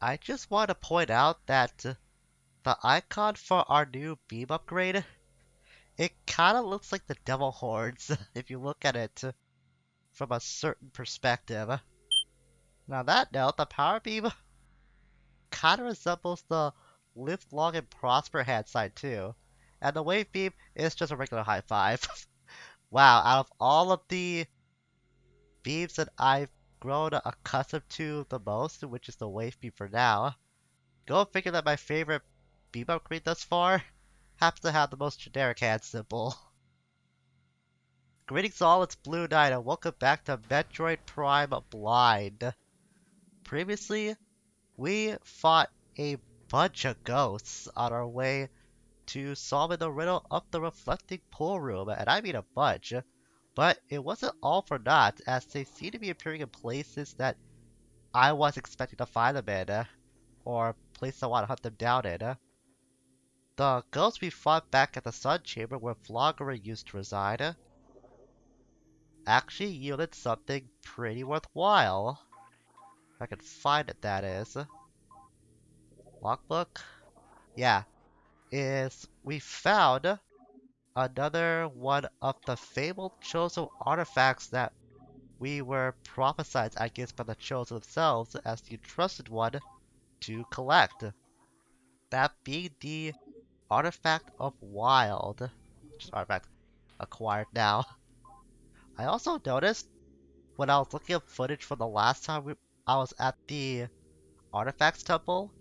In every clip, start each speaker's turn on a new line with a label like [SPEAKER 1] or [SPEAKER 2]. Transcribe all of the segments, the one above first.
[SPEAKER 1] I just want to point out that the icon for our new beam upgrade, it kind of looks like the devil horns if you look at it from a certain perspective. Now that note, the power beam kind of resembles the live long and prosper hand sign too. And the wave beam is just a regular high five. Wow, out of all of the beams that I've grown accustomed to the most, which is the wave beam for now, go figure that my favorite beam upgrade thus far happens to have the most generic hand symbol. Greetings all, it's Blue Knight and welcome back to Metroid Prime Blind. Previously, we fought a bunch of ghosts on our way to solving the riddle of the reflecting pool room, and I mean a bunch. But it wasn't all for naught, as they seem to be appearing in places that I was expecting to find them in, or places I want to hunt them down in. The ghosts we fought back at the Sun Chamber where Vlogger used to reside actually yielded something pretty worthwhile. If I can find it, that is. Logbook? Yeah. We found another one of the fabled Chosen artifacts that we were prophesied, I guess, by the Chosen themselves as the trusted one to collect. That being the Artifact of Wild, which is artifact acquired now. I also noticed when I was looking up footage from the last time I was at the Artifacts Temple,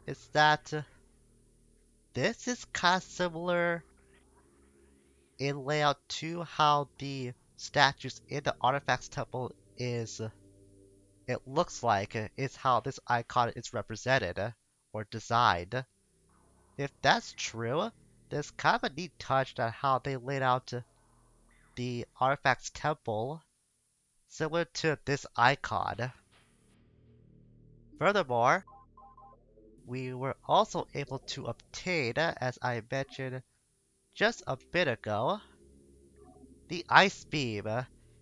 [SPEAKER 1] is that this is kind of similar in layout to how the statues in the Artifacts Temple it looks like, is how this icon is represented or designed. If that's true, there's kind of a neat touch on how they laid out the Artifacts Temple similar to this icon. Furthermore, we were also able to obtain, as I mentioned just a bit ago, the Ice Beam.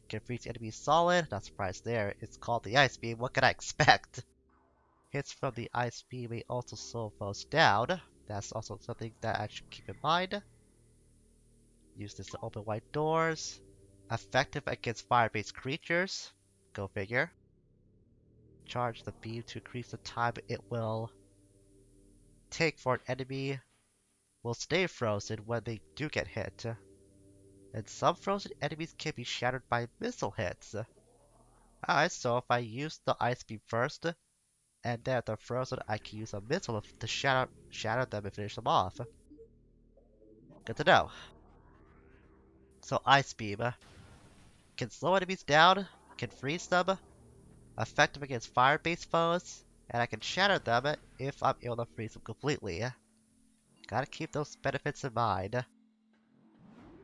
[SPEAKER 1] Can freeze enemies solid, not surprised there, it's called the Ice Beam, what can I expect? Hits from the Ice Beam may also slow foes down, that's also something that I should keep in mind. Use this to open wide doors. Effective against fire-based creatures, go figure. Charge the beam to increase the time it will take for an enemy will stay frozen when they do get hit. And some frozen enemies can be shattered by missile hits. Alright, so if I use the ice beam first, and then if they're frozen, I can use a missile to shatter them and finish them off. Good to know. So ice beam can slow enemies down, can freeze them, effective against fire-based foes, and I can shatter them if I'm able to freeze them completely. Gotta keep those benefits in mind.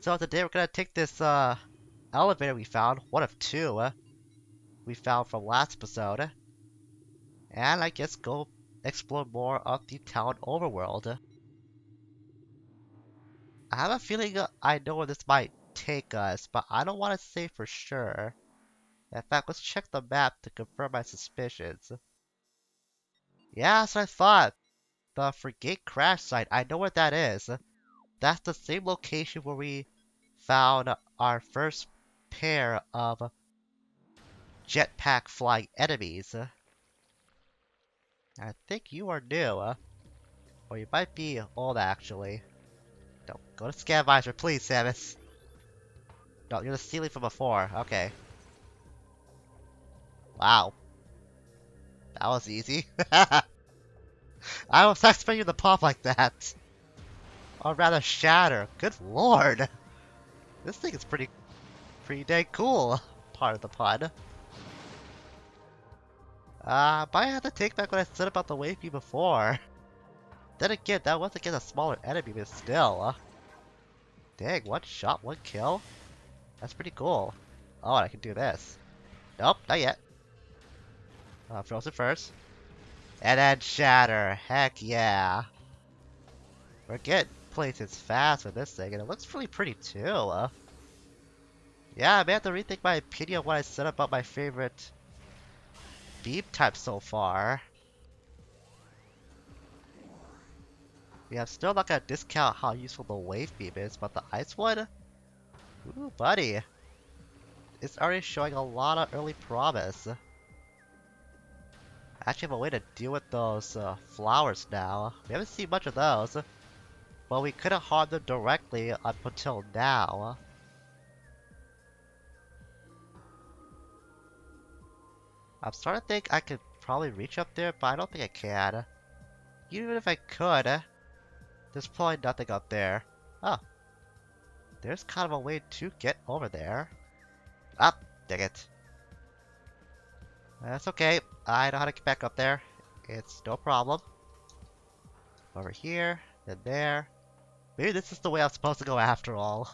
[SPEAKER 1] So today we're gonna take this elevator we found, one of two we found from last episode, and I guess go explore more of the town overworld. I have a feeling I know where this might take us, but I don't want to say for sure. In fact, let's check the map to confirm my suspicions. Yeah, that's what I thought. The frigate crash site, I know where that is. That's the same location where we found our first pair of jetpack flying enemies. I think you are new, or you might be old actually. No, go to scan visor, please, Samus. No, you're the ceiling from before. Okay. Wow. That was easy. I was expecting you to pop like that. Or rather shatter. Good lord. This thing is pretty dang cool. Part of the pun. Might have to take back what I said about the wavy before. Then again, that was against a smaller enemy, but still. Dang, one shot, one kill? That's pretty cool. Oh, and I can do this. Nope, not yet. Frozen first. And then shatter. Heck yeah. We're getting places fast with this thing, and it looks really pretty too. Yeah, I may have to rethink my opinion on what I said about my favorite beam type so far. Yeah, I'm still not gonna discount how useful the wave beam is, but the ice one? Ooh, buddy. It's already showing a lot of early promise. I actually have a way to deal with those flowers now. We haven't seen much of those, but we couldn't harm them directly up until now. I'm starting to think I could probably reach up there, but I don't think I can. Even if I could, there's probably nothing up there. Oh, there's kind of a way to get over there. Ah, dang it. That's okay. I know how to get back up there. It's no problem. Over here, then there. Maybe this is the way I'm supposed to go after all.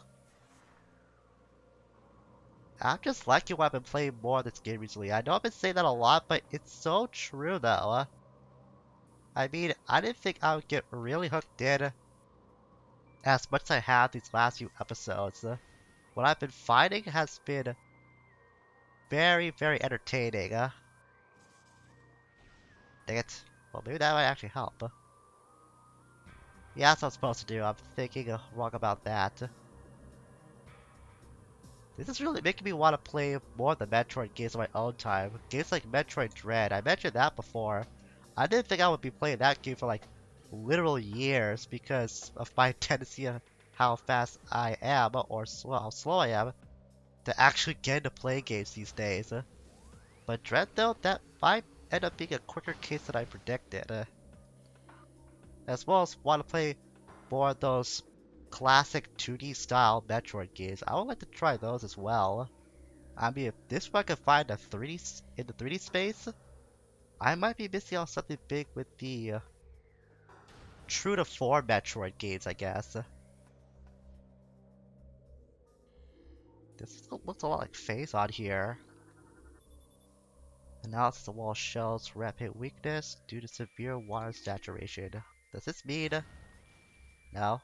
[SPEAKER 1] I'm just liking what I've been playing more of this game recently. I know I've been saying that a lot, but it's so true though. I mean, I didn't think I would get really hooked in as much as I have these last few episodes. What I've been finding has been very, very entertaining. Dang it. Well, maybe that might actually help. Yeah, that's what I'm supposed to do. I'm thinking wrong about that. This is really making me want to play more of the Metroid games on my own time. Games like Metroid Dread. I mentioned that before. I didn't think I would be playing that game for like literal years because of my tendency of how fast I am, or how slow I am, to actually get into playing games these days. But Dread though, that might end up being a quicker case than I predicted. As well as want to play more of those classic 2D style Metroid games. I would like to try those as well. I mean, if this one could find a 3D in the 3D space, I might be missing out something big with the true to form Metroid games, I guess. This looks a lot like Phase on here. Analysis of wall shells rapid weakness due to severe water saturation. Does this mean? No.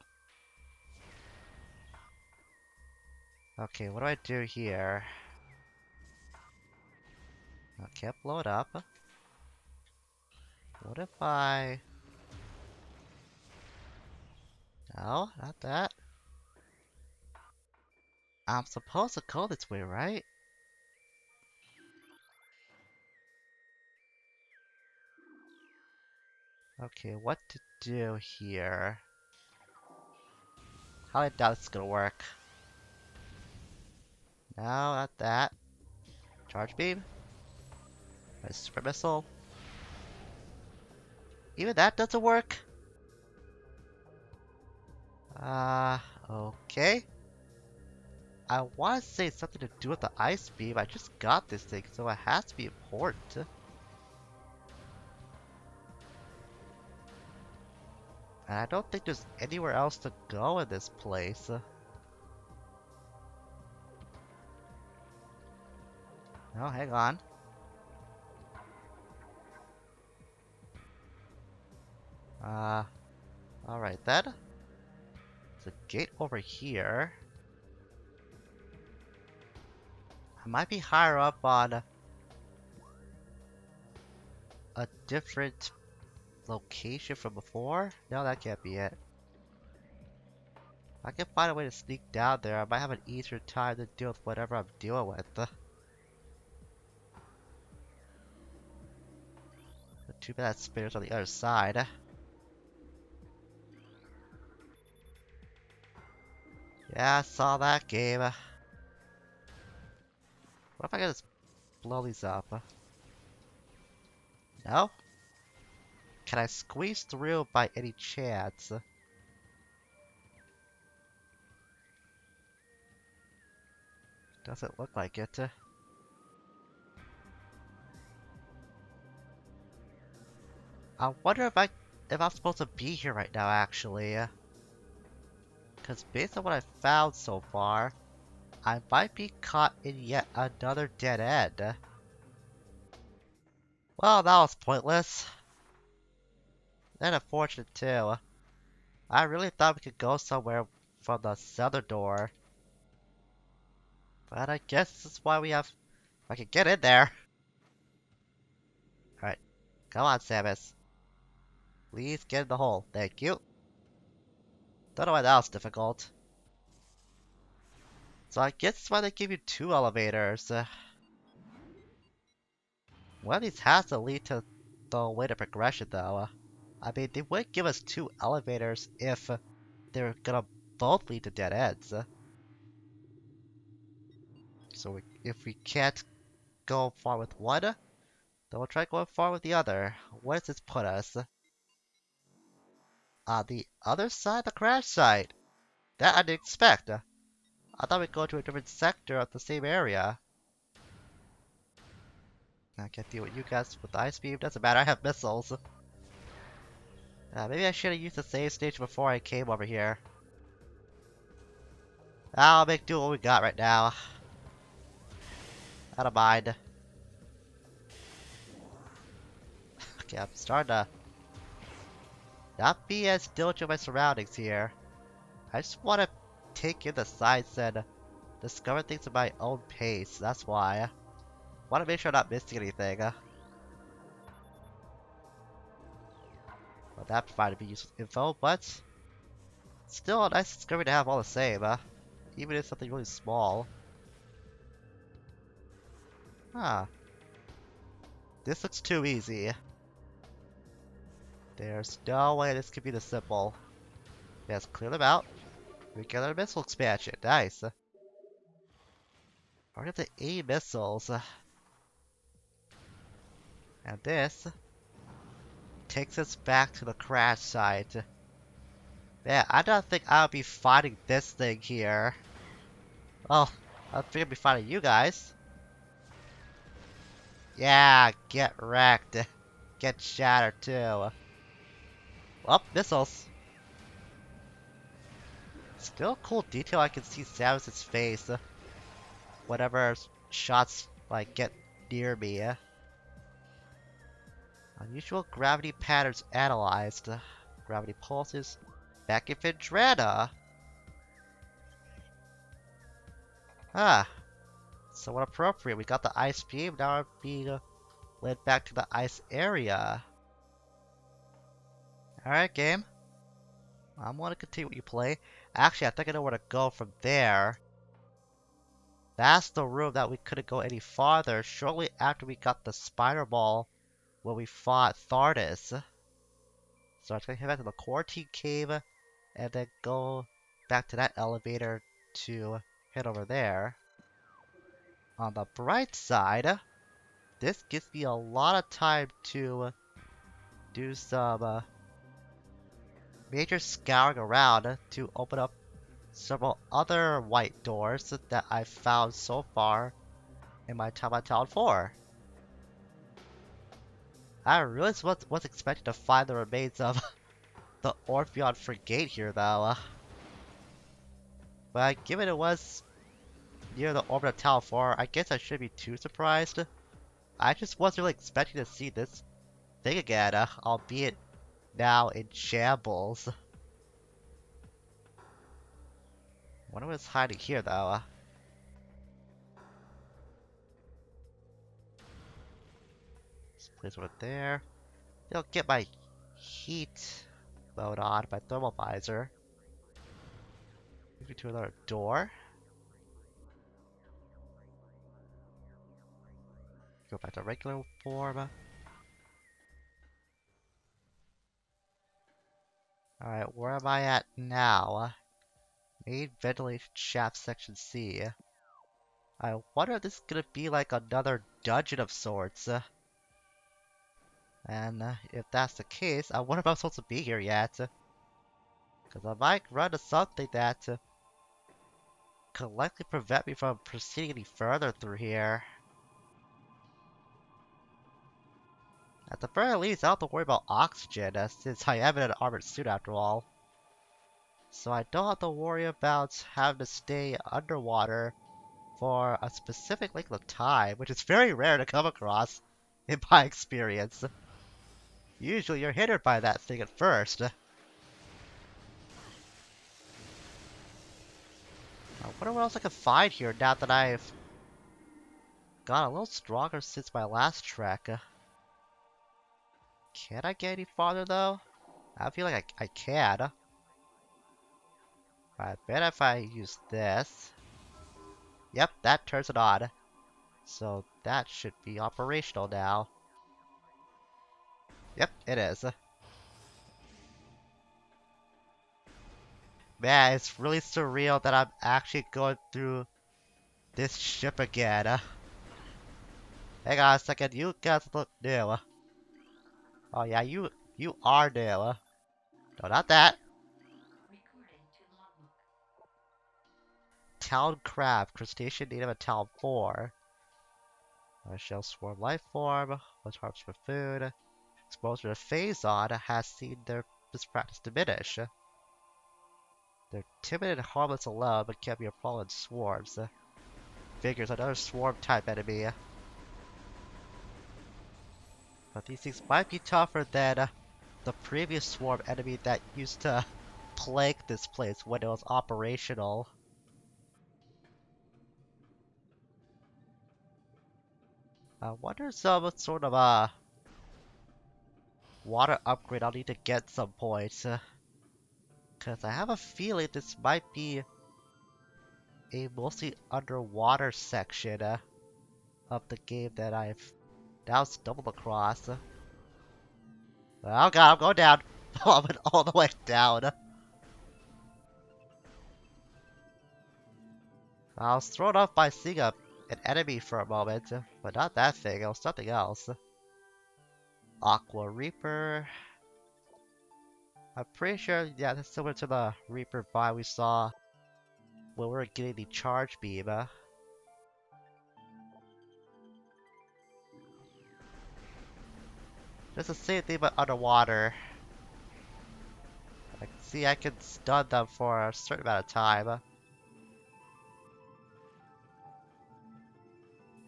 [SPEAKER 1] Okay, what do I do here? I can't blow it up. What if I... No, not that. I'm supposed to go this way, right? Okay, what to do here? How I doubt this is gonna work. No, not that. Charge beam? My super missile? Even that doesn't work? Okay. I want to say something to do with the ice beam. I just got this thing, so it has to be important. And I don't think there's anywhere else to go in this place. No, hang on. Alright then. There's a gate over here. I might be higher up on a different location from before? No, that can't be it. If I can find a way to sneak down there, I might have an easier time to deal with whatever I'm dealing with. Too bad that spinner's on the other side. Yeah, I saw that game. What if I can just blow these up? No? Can I squeeze through by any chance? Doesn't look like it. I wonder if I'm supposed to be here right now actually. Because based on what I've found so far, I might be caught in yet another dead end. Well, that was pointless. And unfortunate too. I really thought we could go somewhere from the southern door. But I guess this is why we have... I can get in there. Alright. Come on, Samus. Please get in the hole. Thank you. Don't know why that was difficult. So I guess that's why they give you 2 elevators. One of these has to lead to the way to progression though. I mean, they would give us 2 elevators if they're gonna both lead to dead ends. So if we can't go far with one, then we'll try going far with the other. Where does this put us? On the other side of the crash site. That I didn't expect. I thought we'd go to a different sector of the same area. I can't deal with you guys with ice beam. Doesn't matter, I have missiles. Maybe I should have used the save station before I came over here. I'll make do what we got right now. I don't mind. Okay, I'm starting to not be as diligent with my surroundings here. I just want to take in the sights and discover things at my own pace. That's why. I want to make sure I'm not missing anything. Well, that provided me useful info, but still a nice discovery to have all the same. Even if something really small. Huh. This looks too easy. There's no way this could be this simple. Let's clear them out. Regular missile expansion. Nice. Part of the A missiles. And this takes us back to the crash site. Man, I don't think I'll be fighting this thing here. Well, I think I'll be fighting you guys. Yeah, get wrecked. Get shattered too. Well, missiles. Still a cool detail, I can see Samus' face. Whenever shots like get near me. Unusual gravity patterns analyzed. Gravity pulses. Back in Vendrana. Ah. Somewhat appropriate. We got the ice beam. Now I'm being led back to the ice area. Alright, game. I'm gonna continue what you play. Actually, I think I know where to go from there. That's the room that we couldn't go any farther shortly after we got the spider ball when we fought Thardis. So I'm gonna head back to the quarantine cave and then go back to that elevator to head over there. On the bright side, this gives me a lot of time to do some major scouring around to open up several other white doors that I've found so far in my time on Tallon IV. I really was expecting to find the remains of the Orpheon Frigate here though. But given it was near the orbit of Tallon IV, I guess I shouldn't be too surprised. I just wasn't really expecting to see this thing again, albeit now in shambles. Wonder what's hiding here though. This place over there. They'll get my heat mode on, my thermal visor. Move me to another door. Go back to regular form. Alright, where am I at now? Main ventilation shaft section C. I wonder if this is gonna be like another dungeon of sorts. And if that's the case, I wonder if I'm supposed to be here yet. Because I might run into something that could likely prevent me from proceeding any further through here. At the very least, I don't have to worry about oxygen, since I am in an armored suit after all. So I don't have to worry about having to stay underwater for a specific length of time, which is very rare to come across in my experience. Usually you're hindered by that thing at first. I wonder what else I can find here now that I've got a little stronger since my last trek. Can I get any farther though? I feel like I can. I bet if I use this... Yep, that turns it on. So that should be operational now. Yep, it is. Man, it's really surreal that I'm actually going through this ship again. Hang on a second, you guys look new. Oh yeah, you are new. No, not that. Town crab, crustacean native of Tallon IV. Shell swarm life form, was harvest for food. Exposure to Phazon has seen this practice diminish. They're timid and harmless alone, but can be a problem in swarms. Figures another swarm type enemy. But these things might be tougher than the previous swarm enemy that used to plague this place when it was operational. I wonder some sort of water upgrade I'll need to get some points. Cause I have a feeling this might be a mostly underwater section of the game that I've now stumbled across. Oh god, I'm going down. I went all the way down. I was thrown off by seeing an enemy for a moment, but not that thing, it was something else. Aqua Reaper. I'm pretty sure, yeah, that's similar to the Reaper vibe we saw when we were getting the charge beam. Just the same thing but underwater. I can see I can stun them for a certain amount of time.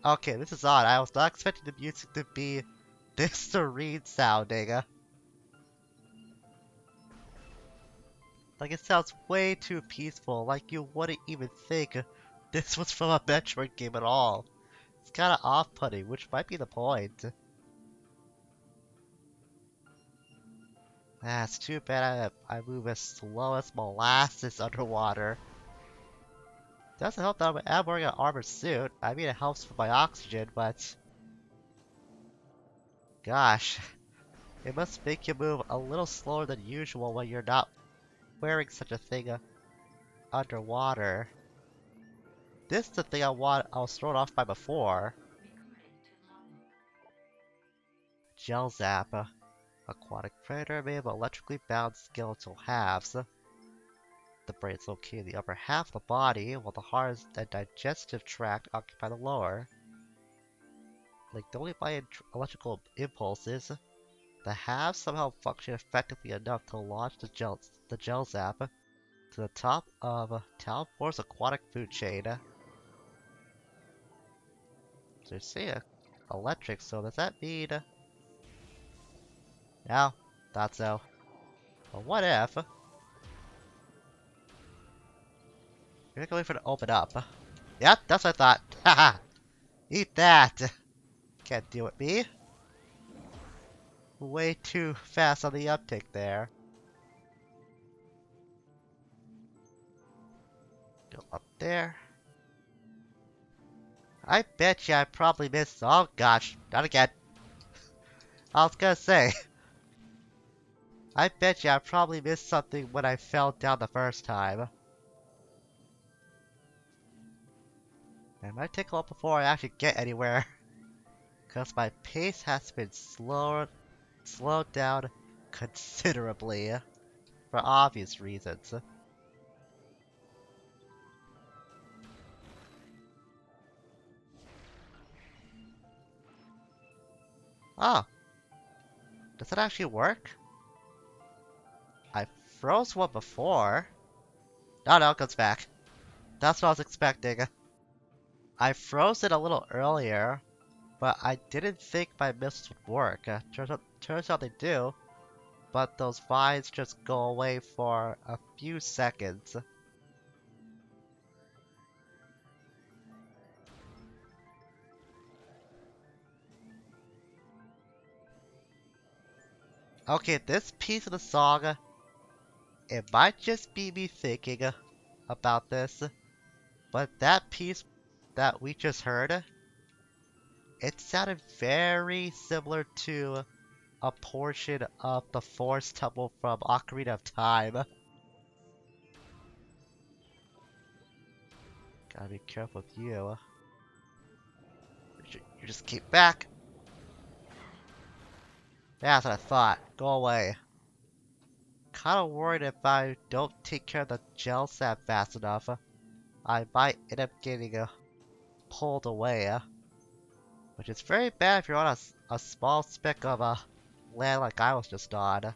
[SPEAKER 1] Okay, this is odd. I was not expecting the music to be this serene sounding. Like, it sounds way too peaceful, like you wouldn't even think this was from a Metroid game at all. It's kinda off-putting, which might be the point. Ah, it's too bad I move as slow as molasses underwater. Doesn't help that I'm wearing an armored suit. I mean, it helps with my oxygen, but... Gosh, it must make you move a little slower than usual when you're not wearing such a thing underwater. This is the thing I was thrown off by before. Gel Zap. Aquatic predator made of electrically bound skeletal halves. The brain is located in the upper half of the body, while the heart and digestive tract occupy the lower. Linked only by electrical impulses, the halves somehow function effectively enough to launch the gel zap to the top of Tallon IV's aquatic food chain. So you see electric, so does that mean... No, thought so. But what if... You're gonna wait for it to open up. Yep, that's what I thought. Haha! Eat that! Can't deal with me. Way too fast on the uptake there. Go up there. I bet you I probably missed. Oh gosh, not again. I was gonna say. I bet you I probably missed something when I fell down the first time. It might take a while before I actually get anywhere. Because my pace has been slowed down considerably. For obvious reasons. Oh. Does that actually work? I froze one before. Oh no, it comes back. That's what I was expecting. I froze it a little earlier, but I didn't think my missiles would work. Turns out they do, but those vines just go away for a few seconds. Okay, this piece of the song, it might just be me thinking, about this, but that piece that we just heard, it sounded very similar to a portion of the Force Temple from Ocarina of Time. Gotta be careful with you. You just keep back. That's what I thought. Go away. Kinda worried if I don't take care of the gel sap fast enough, I might end up getting pulled away. Which is very bad if you're on a small speck of land like I was just on.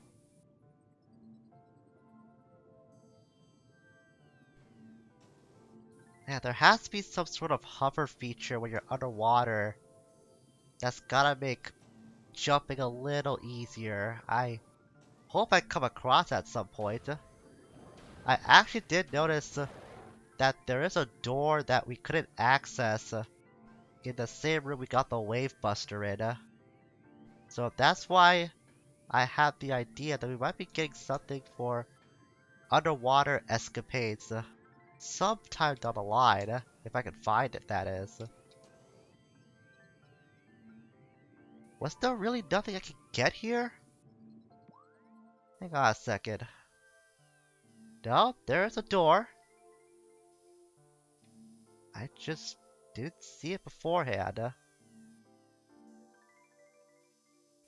[SPEAKER 1] Yeah, there has to be some sort of hover feature when you're underwater that's gotta make jumping a little easier. I hope I come across at some point. I actually did notice that there is a door that we couldn't access in the same room we got the Wave Buster in. So that's why I have the idea that we might be getting something for underwater escapades sometime down the line, if I can find it, that is. Was there really nothing I could get here? Hang on a second. No, there's a door. I just didn't see it beforehand.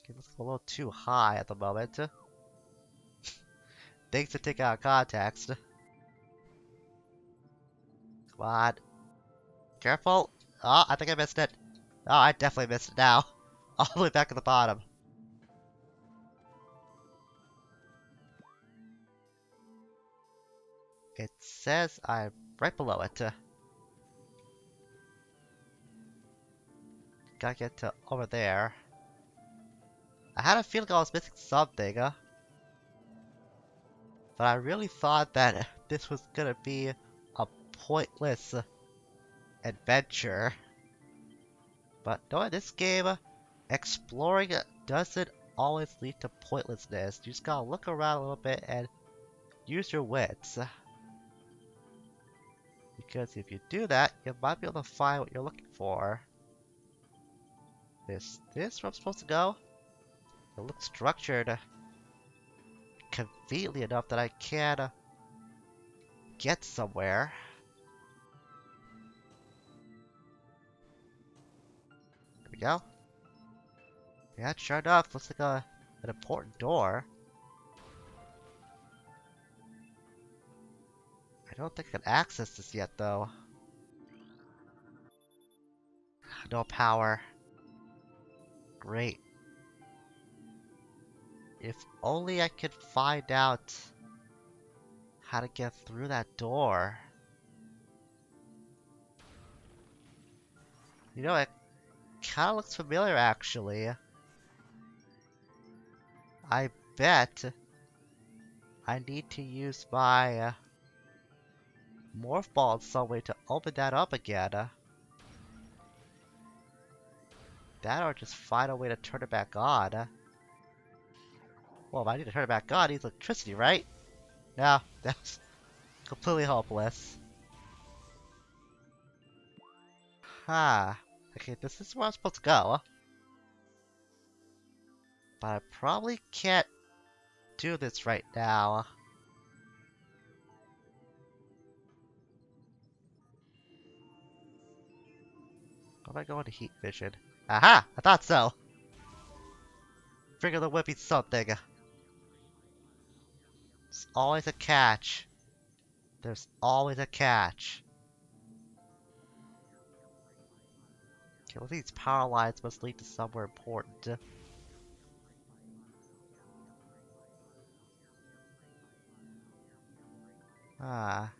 [SPEAKER 1] It looks a little too high at the moment. Things to take out of context. Come on. Careful. Oh, I think I missed it. Oh, I definitely missed it now. All the way back at the bottom. It says I'm right below it. Gotta get to over there. I had a feeling I was missing something, but I really thought that this was gonna be a pointless adventure. But no, in this game, exploring doesn't always lead to pointlessness. You just gotta look around a little bit and use your wits. Because if you do that, you might be able to find what you're looking for. Is this where I'm supposed to go? It looks structured conveniently enough that I can get somewhere. There we go. Yeah, sure enough, looks like an important door. I don't think I can access this yet, though. No power. Great. If only I could find out how to get through that door. You know, it kinda looks familiar, actually. I bet I need to use my Morph Ball in some way to open that up again. That or just find a way to turn it back on. Well, if I need to turn it back on, I need electricity, right? No, that's completely hopeless. Ah, okay, this is where I'm supposed to go. But I probably can't do this right now. How do I go into heat vision? Aha! I thought so! Figure there would be something. There's always a catch. There's always a catch. Okay, well these power lines must lead to somewhere important. Ah.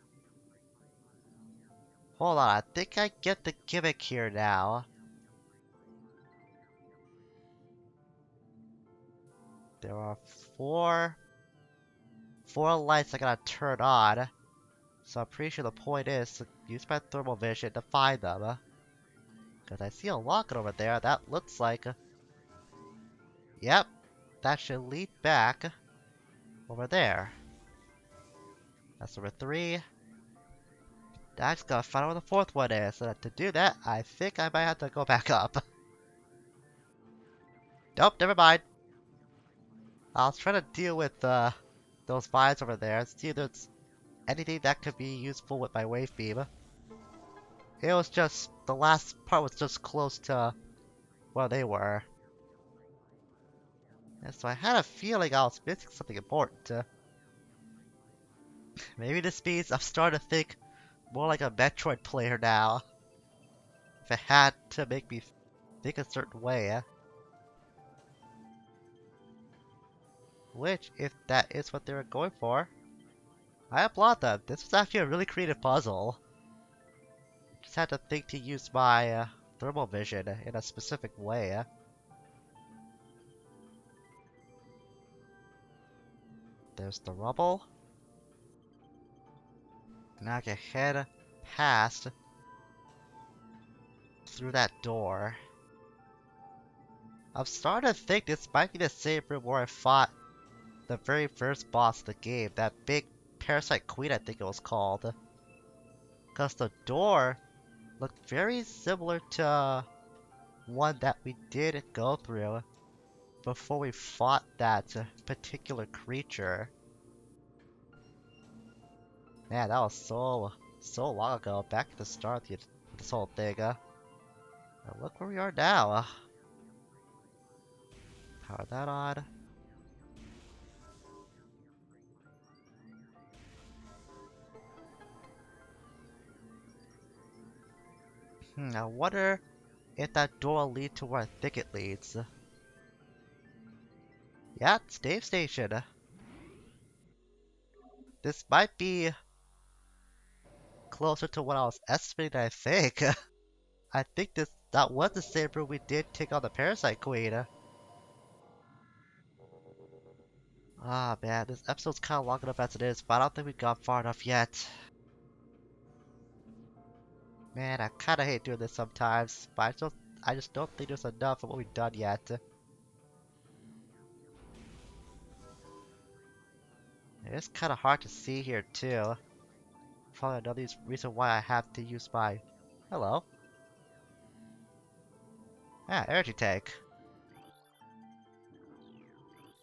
[SPEAKER 1] Hold on, I think I get the gimmick here now. There are four lights I gotta turn on. So I'm pretty sure the point is to use my thermal vision to find them. Because I see a locket over there that looks like... Yep, that should lead back over there. That's number 3. I just gotta find out where the fourth one is. So to do that, I think I might have to go back up. Nope, never mind. I was trying to deal with those vines over there and see if there's anything that could be useful with my wave beam. It was just, the last part was just close to where they were. And so I had a feeling I was missing something important. Maybe this means I'm starting to think more like a Metroid player now. If it had to make me think a certain way. Which, if that is what they were going for, I applaud them. This was actually a really creative puzzle. Just had to think to use my thermal vision in a specific way. There's the rubble. Now I can head past through that door. I'm starting to think this might be the same room where I fought the very first boss of the game, that big parasite queen I think it was called. Because the door looked very similar to one that we did go through before we fought that particular creature. Man, that was so long ago, back at the start of this whole thing. And look where we are now. Power that on. I wonder if that door will lead to where I think it leads. Yeah, it's Dave Station. This might be closer to what I was estimating, I think. I think that was the same room we did take on the Parasite Queen. Ah man, this episode's kinda long enough as it is, but I don't think we've gone far enough yet. Man, I kinda hate doing this sometimes, but I just don't think there's enough of what we've done yet. It's kinda hard to see here too. Probably another reason why I have to use my... Hello. Ah, energy tank.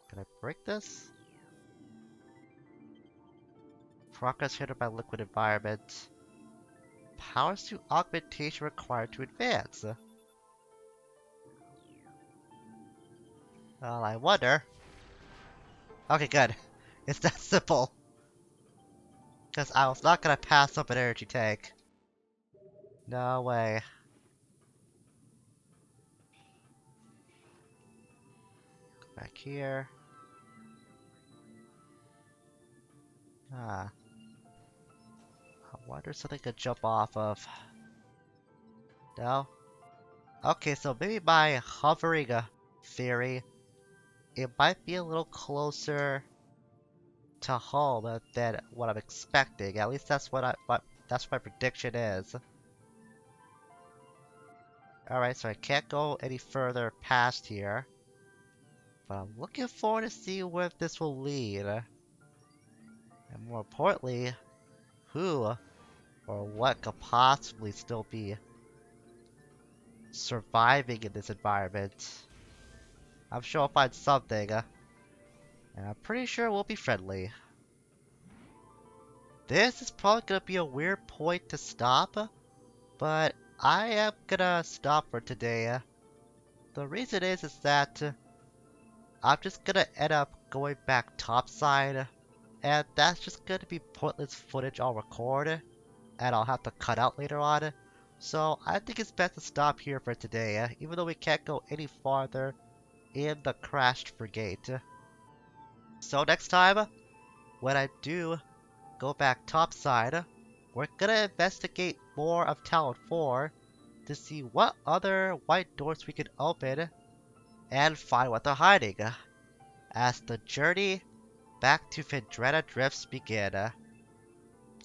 [SPEAKER 1] Can I break this? Progress hindered by liquid environment. Powers to augmentation required to advance. Well, I wonder. Okay, good. It's that simple. Because I was not gonna pass up an energy tank. No way. Go back here. Ah. I wonder if something could jump off of. No? Okay, so maybe my hovering theory, it might be a little closer to home than what I'm expecting. At least that's what that's what my prediction is. Alright, so I can't go any further past here. But I'm looking forward to see where this will lead. And more importantly, who or what could possibly still be surviving in this environment. I'm sure I'll find something. And I'm pretty sure we'll be friendly. This is probably gonna be a weird point to stop, but I am gonna stop for today. The reason is that I'm just gonna end up going back topside, and that's just gonna be pointless footage I'll record, and I'll have to cut out later on. So I think it's best to stop here for today, even though we can't go any farther in the crashed frigate. So next time, when I do go back topside, we're gonna investigate more of Tallon IV to see what other white doors we can open and find what they're hiding, as the journey back to Vendretta Drifts begin.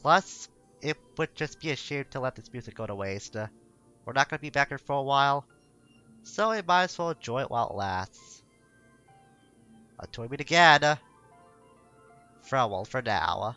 [SPEAKER 1] Plus, it would just be a shame to let this music go to waste. We're not gonna be back here for a while, so we might as well enjoy it while it lasts. Until we meet again, farewell for now.